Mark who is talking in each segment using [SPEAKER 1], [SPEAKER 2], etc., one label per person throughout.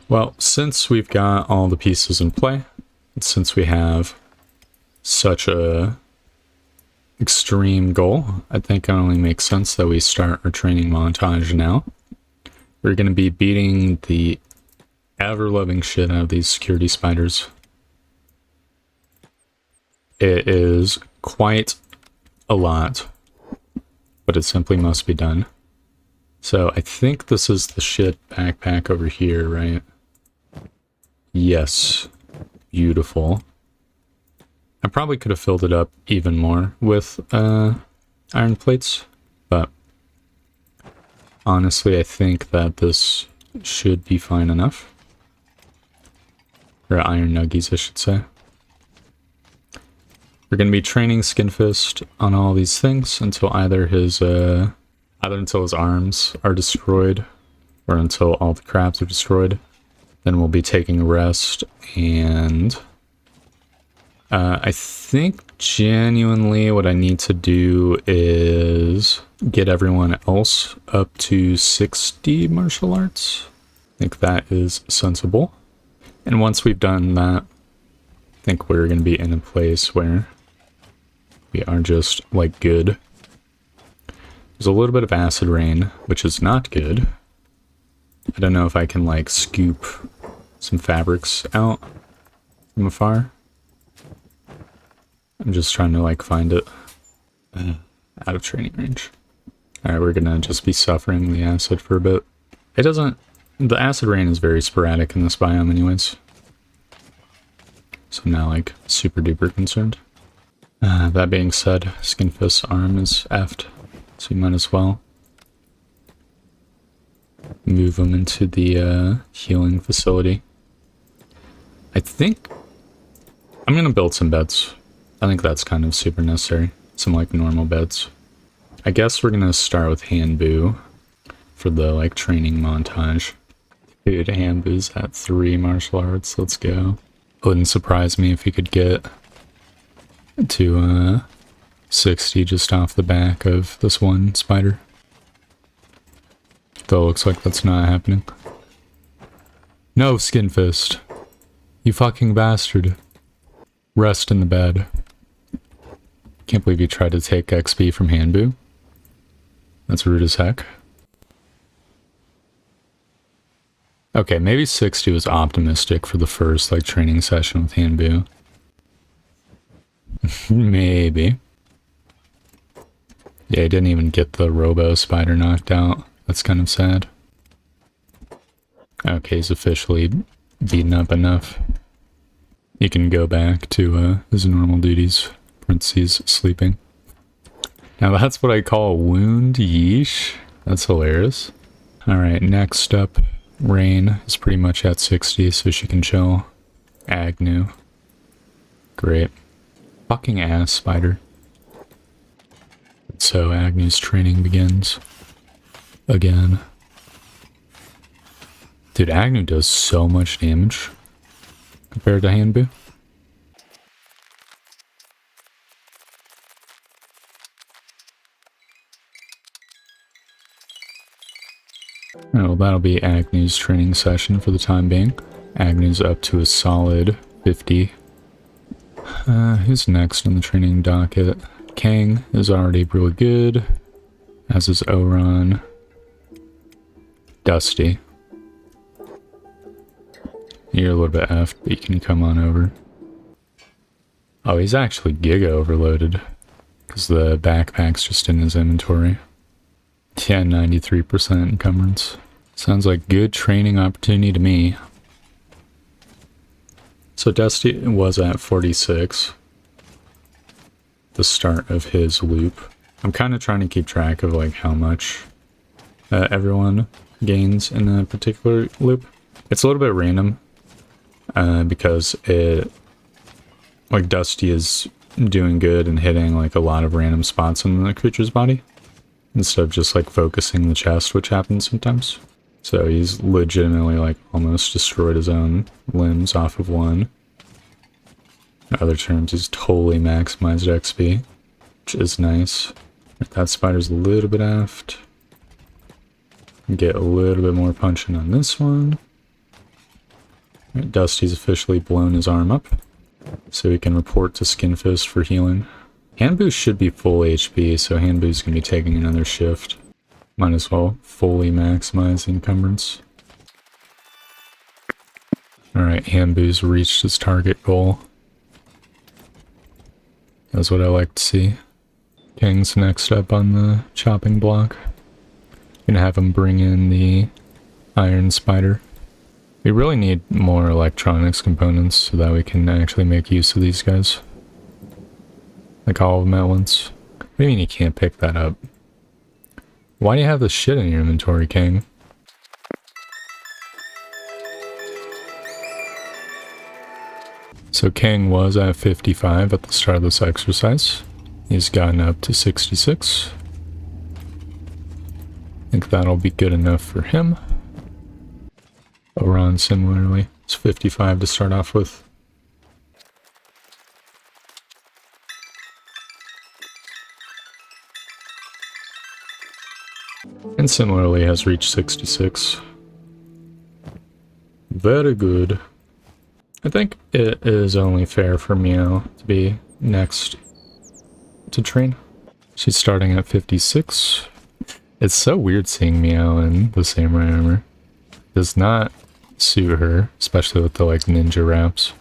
[SPEAKER 1] Well, since we've got all the pieces in play, and since we have such a extreme goal, I think it only makes sense that we start our training montage now. We're going to be beating the ever-loving shit out of these security spiders. It is quite a lot, but it simply must be done. So I think this is the shit backpack over here, right? Yes. Beautiful. I probably could have filled it up even more with iron plates, but honestly I think that this should be fine enough. Or iron nuggies, I should say. We're going to be training Skinfist on all these things until either his arms are destroyed or until all the crabs are destroyed. Then we'll be taking a rest, and I think genuinely what I need to do is get everyone else up to 60 martial arts. I think that is sensible. And once we've done that, I think we're going to be in a place where we are just, like, good. There's a little bit of acid rain, which is not good. I don't know if I can, like, scoop some fabrics out from afar. I'm just trying to, like, find it out of training range. Alright, we're gonna just be suffering the acid for a bit. It doesn't... The acid rain is very sporadic in this biome anyways. So I'm not, like, super duper concerned. That being said, Skinfist's arm is effed, so we might as well move him into the healing facility. I think I'm gonna build some beds. I think that's kind of super necessary. Some, like, normal beds. I guess we're gonna start with Hanbu for the, like, training montage. Dude, Hanbu's at 3 martial arts. Let's go. Wouldn't surprise me if he could get to 60 just off the back of this one spider. Though it looks like that's not happening. No, Skinfist. You fucking bastard. Rest in the bed. Can't believe you tried to take XP from Hanbu. That's rude as heck. Okay, maybe 60 was optimistic for the first, like, training session with Hanbu. Maybe. Yeah, he didn't even get the robo spider knocked out. That's kind of sad. Okay, he's officially beaten up enough. He can go back to his normal duties. Parentheses, sleeping. Now that's what I call a wound, yeesh. That's hilarious. Alright, next up, Rain is pretty much at 60, so she can chill. Agnew. Great. Fucking ass spider. So Agnew's training begins. Again. Dude, Agnew does so much damage compared to Hanbu. Oh, well, that'll be Agnew's training session for the time being. Agnew's up to a solid 50. Who's next on the training docket? Kang is already really good, as is Oron. Dusty. You're a little bit effed, but you can come on over. Oh, he's actually giga overloaded, because the backpack's just in his inventory. Yeah, 93% encumbrance. Sounds like good training opportunity to me. So Dusty was at 46. The start of his loop. I'm kind of trying to keep track of, like, how much everyone gains in a particular loop. It's a little bit random because it, like, Dusty is doing good and hitting, like, a lot of random spots in the creature's body instead of just, like, focusing the chest, which happens sometimes. So he's legitimately, like, almost destroyed his own limbs off of one. In other terms, he's totally maximized XP, which is nice. That spider's a little bit aft. Get a little bit more punching on this one. Dusty's officially blown his arm up, so he can report to Skinfist for healing. Handboo should be full HP, so Handboo's gonna be taking another shift. Might as well fully maximize encumbrance. Alright, Handboo's reached his target goal. That's what I like to see. King's next up on the chopping block. Gonna have him bring in the iron spider. We really need more electronics components so that we can actually make use of these guys. Like all of them at once. What do you mean you can't pick that up? Why do you have this shit in your inventory, King? So King was at 55 at the start of this exercise. He's gotten up to 66. I think that'll be good enough for him. Oran similarly, it's 55 to start off with. And similarly has reached 66. Very good. I think it is only fair for Meow to be next to train. She's starting at 56. It's so weird seeing Meow in the samurai armor. Does not suit her, especially with the like ninja wraps.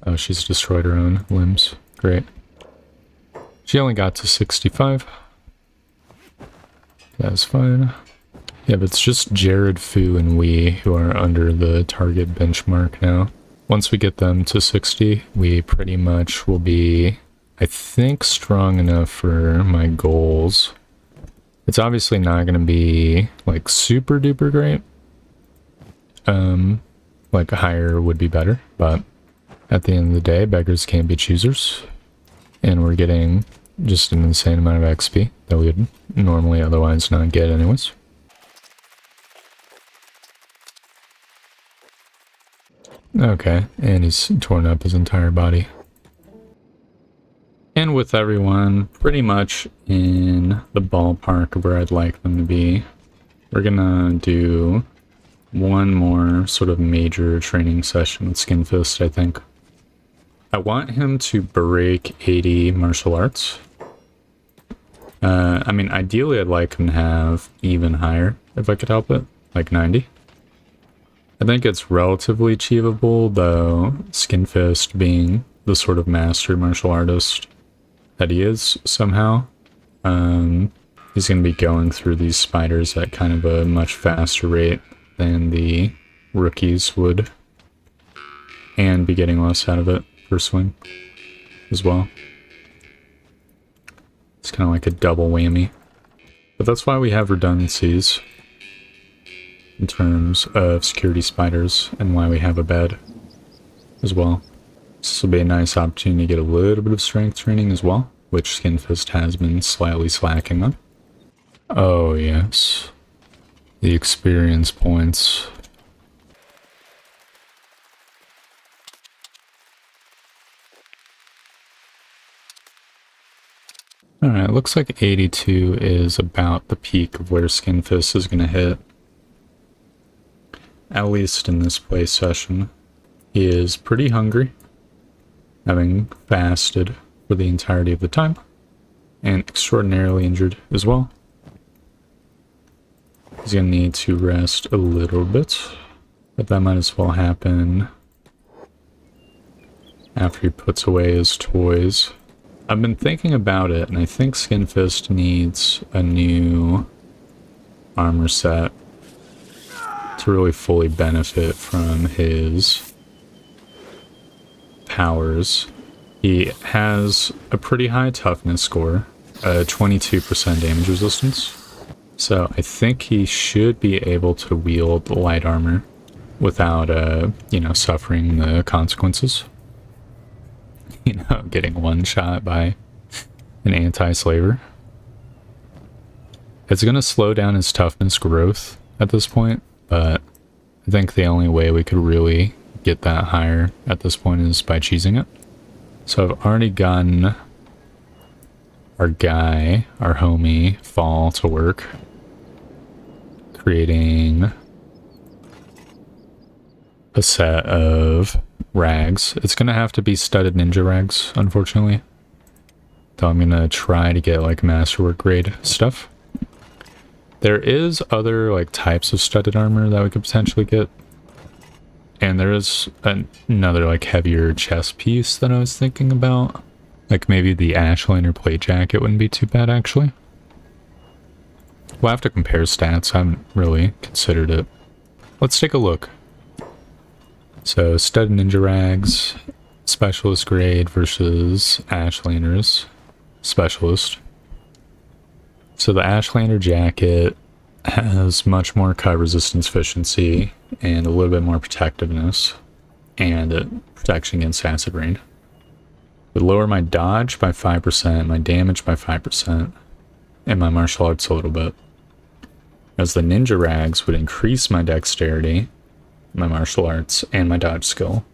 [SPEAKER 1] Oh, she's destroyed her own limbs. Great. She only got to 65. That's fine. Yeah, but it's just Jared, Fu, and Wee who are under the target benchmark now. Once we get them to 60, we pretty much will be, I think, strong enough for my goals. It's obviously not going to be, like, super duper great. Like, higher would be better, but at the end of the day, beggars can't be choosers. And we're getting just an insane amount of XP that we would normally otherwise not get anyways. Okay, and he's torn up his entire body. And with everyone pretty much in the ballpark of where I'd like them to be, we're gonna do one more sort of major training session with Skinfist, I think. I want him to break 80 martial arts. I mean, ideally I'd like him to have even higher, if I could help it, like 90. I think it's relatively achievable, though Skinfist being the sort of master martial artist that he is somehow, he's going to be going through these spiders at kind of a much faster rate than the rookies would, and be getting less out of it per swing as well. It's kind of like a double whammy. But that's why we have redundancies in terms of security spiders, and why we have a bed as well. This will be a nice opportunity to get a little bit of strength training as well, which Skinfist has been slightly slacking on. Oh yes, the experience points. Alright, looks like 82 is about the peak of where Skinfist is going to hit. At least in this play session. He is pretty hungry, having fasted for the entirety of the time, and extraordinarily injured as well. He's going to need to rest a little bit, but that might as well happen after he puts away his toys. I've been thinking about it, and I think Skinfist needs a new armor set to really fully benefit from his powers. He has a pretty high toughness score, a 22% damage resistance, so I think he should be able to wield light armor without, you know, suffering the consequences. You know, getting one shot by an anti-slaver. It's going to slow down his toughness growth at this point, but I think the only way we could really get that higher at this point is by cheesing it. So I've already gotten our guy, our homie, Fall to work, creating a set of rags. It's gonna have to be studded ninja rags, unfortunately. Though I'm gonna try to get like masterwork grade stuff. There is other like types of studded armor that we could potentially get. And there is another like heavier chest piece that I was thinking about. Like maybe the Ashliner plate jacket wouldn't be too bad actually. We'll have to compare stats. I haven't really considered it. Let's take a look. So studded ninja rags, specialist grade versus Ashliner's specialist. So the Ashliner jacket has much more cut resistance efficiency and a little bit more protectiveness and protection against acid rain. Would lower my dodge by 5%, my damage by 5%, and my martial arts a little bit. As the ninja rags would increase my dexterity, my martial arts, and my dodge skill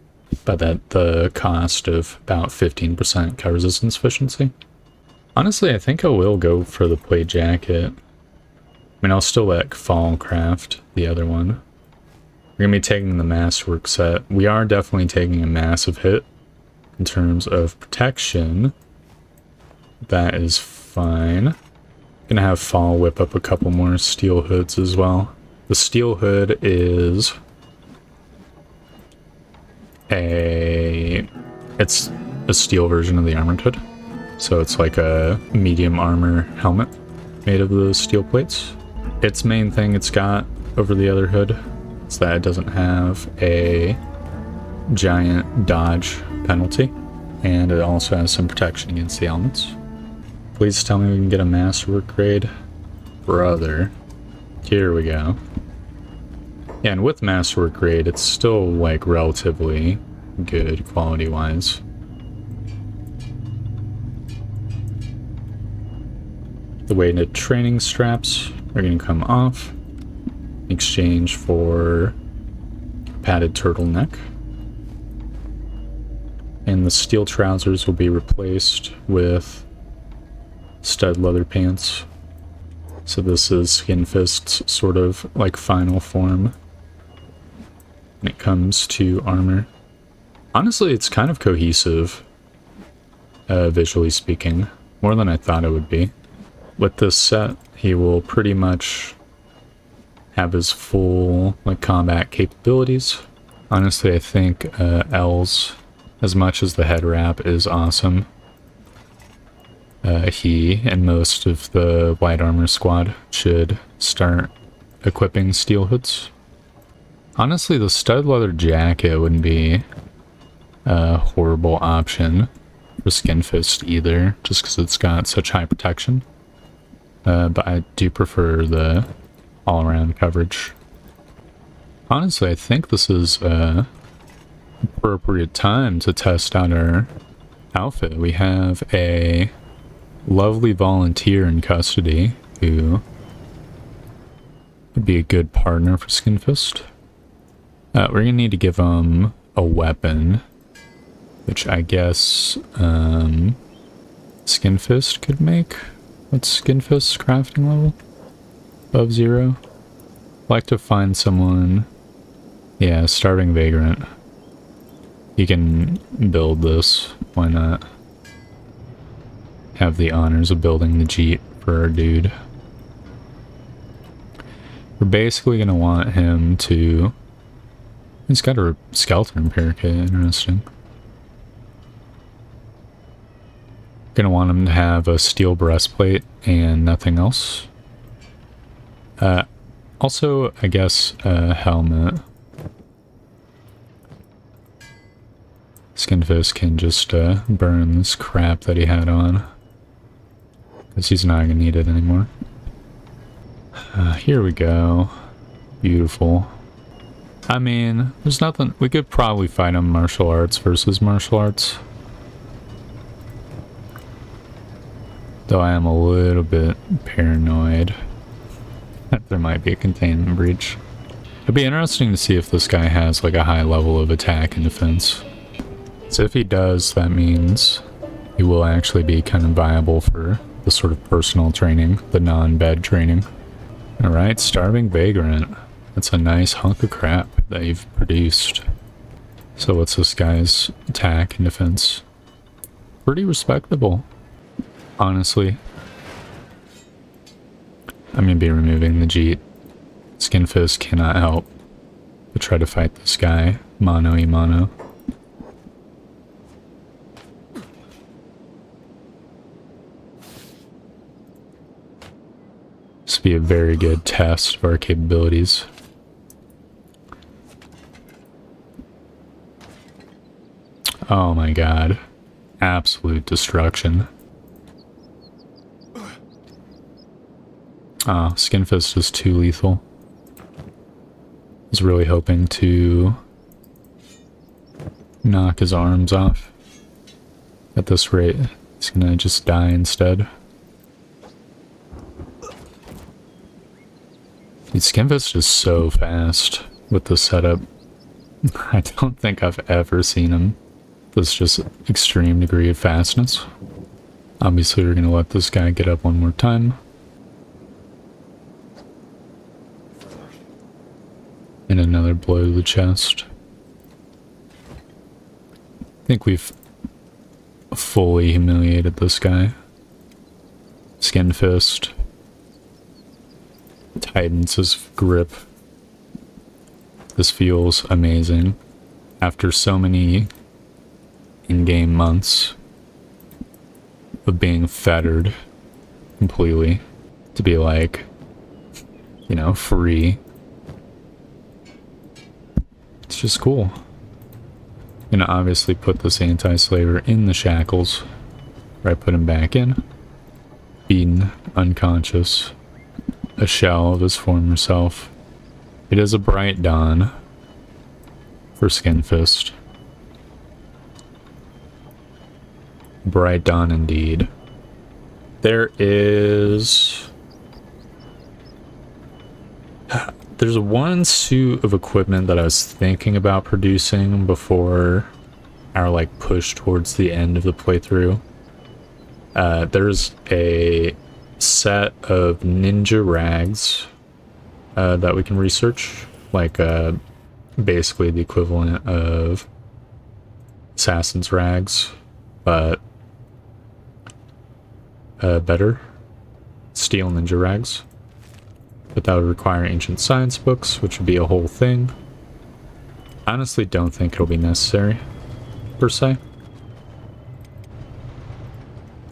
[SPEAKER 1] by the cost of about 15% cut resistance efficiency. Honestly, I think I will go for the plate jacket. I mean, I'll still let Fall craft the other one. We're going to be taking the Masterwork set. We are definitely taking a massive hit in terms of protection. That is fine. Going to have Fall whip up a couple more steel hoods as well. The steel hood is it's a steel version of the armored hood. So it's like a medium armor helmet made of the steel plates. Its main thing it's got over the other hood is that it doesn't have a giant dodge penalty, and it also has some protection against the elements. Please tell me we can get a masterwork grade. Brother. Here we go. Yeah, and with masterwork grade, it's still like relatively good quality-wise. The weighted training straps are going to come off in exchange for padded turtleneck. And the steel trousers will be replaced with stud leather pants. So this is Skin Fist's sort of like final form when it comes to armor. Honestly, it's kind of cohesive, visually speaking, more than I thought it would be. With this set, he will pretty much have his full like combat capabilities. Honestly, I think L's, as much as the head wrap is awesome, he and most of the light armor squad should start equipping steel hoods. Honestly, the stud leather jacket wouldn't be a horrible option for Skin Fist either, just because it's got such high protection. But I do prefer the all-around coverage. Honestly, I think this is an appropriate time to test out our outfit. We have a lovely volunteer in custody who would be a good partner for Skin Fist. We're going to need to give him a weapon, which I guess Skin Fist could make. What's Skin Fist's crafting level? Above 0? I'd like to find someone... Yeah, Starving Vagrant. You can build this. Why not? Have the honors of building the Jeep for our dude. We're basically going to want him to... He's got a skeleton repair kit, interesting. Gonna want him to have a steel breastplate and nothing else. Also, I guess a helmet. Skin Fist can just burn this crap that he had on, because he's not gonna need it anymore. Here we go. Beautiful. I mean, there's nothing... We could probably fight him martial arts versus martial arts. Though I am a little bit paranoid that there might be a containment breach. It'd be interesting to see if this guy has like a high level of attack and defense. So if he does, that means he will actually be kind of viable for the sort of personal training, the non-bed training. Alright, Starving Vagrant. That's a nice hunk of crap that you've produced. So what's this guy's attack and defense? Pretty respectable, honestly. I'm gonna be removing the Jeet. Skinfist cannot help but try to fight this guy, mano-a-mano. This would be a very good test of our capabilities. Oh my god. Absolute destruction. Oh, Skinfist is too lethal. I was really hoping to knock his arms off. At this rate, he's gonna just die instead. Dude, Skinfist is so fast with the setup. I don't think I've ever seen him. This just extreme degree of fastness. Obviously, we're gonna let this guy get up one more time. And another blow to the chest. I think we've fully humiliated this guy. Skinfist tightens his grip. This feels amazing. After so many in-game months of being fettered completely, to be like, you know, free. It's just cool. I'm gonna obviously put this anti-slaver in the shackles, where I put him back in. Beaten, unconscious, a shell of his former self. It is a bright dawn for Skinfist. Bright dawn indeed. There's one suit of equipment that I was thinking about producing before our like push towards the end of the playthrough. There's a set of ninja rags that we can research, like basically the equivalent of assassin's rags, but better. Steel ninja rags. But that would require ancient science books, which would be a whole thing. I honestly don't think it'll be necessary, per se.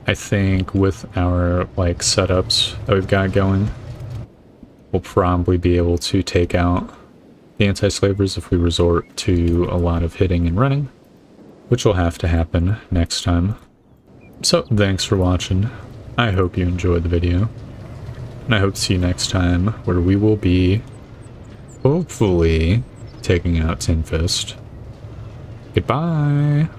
[SPEAKER 1] I think with our like setups that we've got going, we'll probably be able to take out the anti-slavers if we resort to a lot of hitting and running, which will have to happen next time. So thanks for watching. I hope you enjoyed the video, and I hope to see you next time, where we will be hopefully taking out Tin Fist. Goodbye.